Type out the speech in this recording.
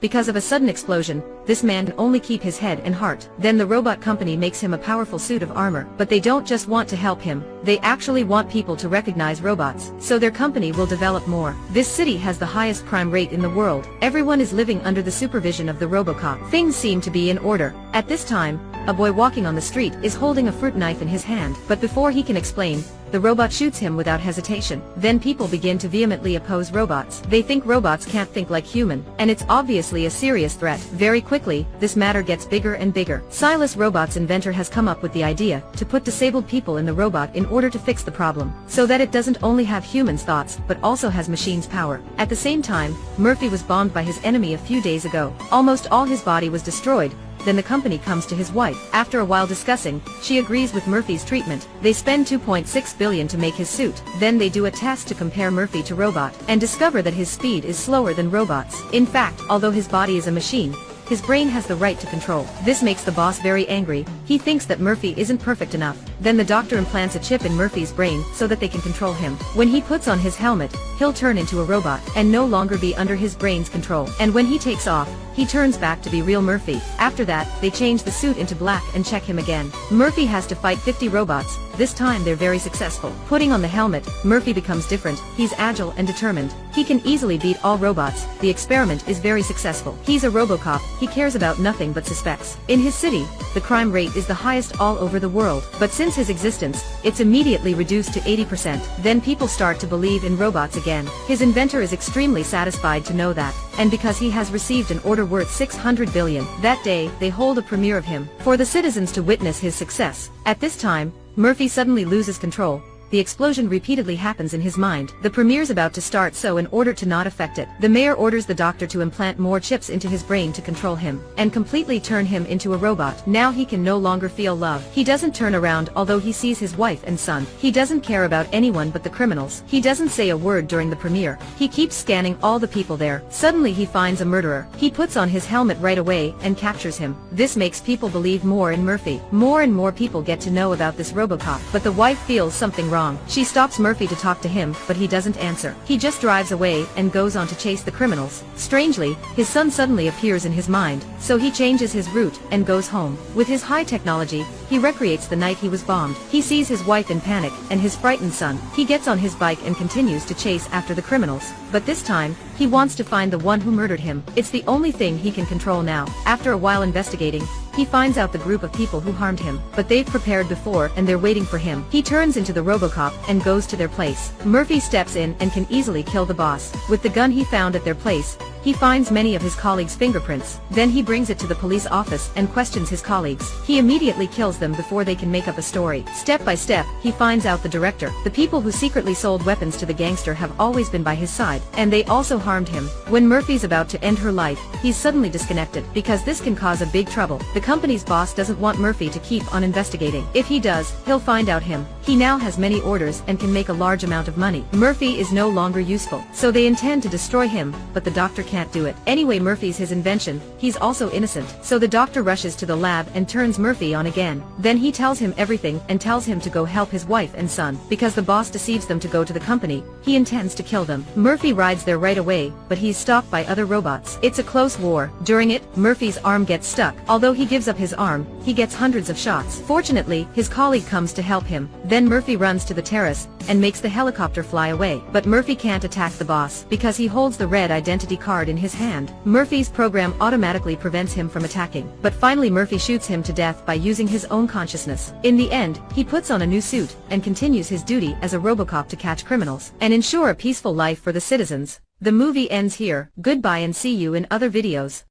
Because of a sudden explosion, this man can only keep his head and heart. Then the robot company makes him a powerful suit of armor, but they don't just want to help him, they actually want people to recognize robots, so their company will develop more. This city has the highest crime rate in the world. Everyone is living under the supervision of the RoboCop. Things seem to be in order. At this time, a boy walking on the street is holding a fruit knife in his hand, but before he can explain, the robot shoots him without hesitation. Then people begin to vehemently oppose robots. They think robots can't think like human, and it's obviously a serious threat. Very quickly, this matter gets bigger and bigger. Silas, Robot's inventor, has come up with the idea to put disabled people in the robot in order to fix the problem, so that it doesn't only have humans' thoughts, but also has machines' power. At the same time, Murphy was bombed by his enemy a few days ago. Almost all his body was destroyed. Then the company comes to his wife. After a while discussing, she agrees with Murphy's treatment. They spend $2.6 billion to make his suit. Then they do a test to compare Murphy to Robot, and discover that his speed is slower than Robot's. In fact, although his body is a machine, his brain has the right to control. This makes the boss very angry. He thinks that Murphy isn't perfect enough. Then the doctor implants a chip in Murphy's brain so that they can control him. When he puts on his helmet, he'll turn into a robot and no longer be under his brain's control. And when he takes off, he turns back to be real Murphy. After that, they change the suit into black and check him again. Murphy has to fight 50 robots. This time they're very successful. Putting on the helmet, Murphy becomes different. He's agile and determined. He can easily beat all robots. The experiment is very successful. He's a RoboCop. He cares about nothing but suspects. In his city, the crime rate is the highest all over the world. But since his existence, it's immediately reduced to 80%. Then people start to believe in robots again. His inventor is extremely satisfied to know that. And because he has received an order worth $600 billion, that day, they hold a premiere of him for the citizens to witness his success. At this time, Murphy suddenly loses control. The explosion repeatedly happens in his mind. The premiere's about to start, so in order to not affect it, the mayor orders the doctor to implant more chips into his brain to control him, and completely turn him into a robot. Now he can no longer feel love. He doesn't turn around although he sees his wife and son. He doesn't care about anyone but the criminals. He doesn't say a word during the premiere. He keeps scanning all the people there. Suddenly he finds a murderer. He puts on his helmet right away and captures him. This makes people believe more in Murphy. More and more people get to know about this RoboCop, but the wife feels something wrong. She stops Murphy to talk to him, but he doesn't answer. He just drives away and goes on to chase the criminals. Strangely, his son suddenly appears in his mind, so he changes his route and goes home. With his high technology, he recreates the night he was bombed. He sees his wife in panic and his frightened son. He gets on his bike and continues to chase after the criminals. But this time, he wants to find the one who murdered him. It's the only thing he can control now. After a while investigating, he finds out the group of people who harmed him, but they've prepared before and they're waiting for him. He turns into the RoboCop and goes to their place. Murphy steps in and can easily kill the boss. With the gun he found at their place, he finds many of his colleagues' fingerprints. Then he brings it to the police office and questions his colleagues. He immediately kills them before they can make up a story. Step by step, he finds out the director. The people who secretly sold weapons to the gangster have always been by his side, and they also harmed him. When Murphy's about to end her life, he's suddenly disconnected, because this can cause a big trouble. The company's boss doesn't want Murphy to keep on investigating. If he does, he'll find out him. He now has many orders and can make a large amount of money. Murphy is no longer useful, so they intend to destroy him, but the doctor can't do it. Anyway, Murphy's his invention. He's also innocent, so the doctor rushes to the lab and turns Murphy on again. Then he tells him everything and tells him to go help his wife and son. Because the boss deceives them to go to the company, he intends to kill them. Murphy rides there right away, but he's stopped by other robots. It's a close war. During it, Murphy's arm gets stuck. Although he gives up his arm, he gets hundreds of shots. Fortunately, his colleague comes to help him. Then Murphy runs to the terrace and makes the helicopter fly away. But Murphy can't attack the boss because he holds the red identity card in his hand. Murphy's program automatically prevents him from attacking. But finally Murphy shoots him to death by using his own consciousness. In the end, he puts on a new suit and continues his duty as a RoboCop to catch criminals and ensure a peaceful life for the citizens. The movie ends here. Goodbye and see you in other videos.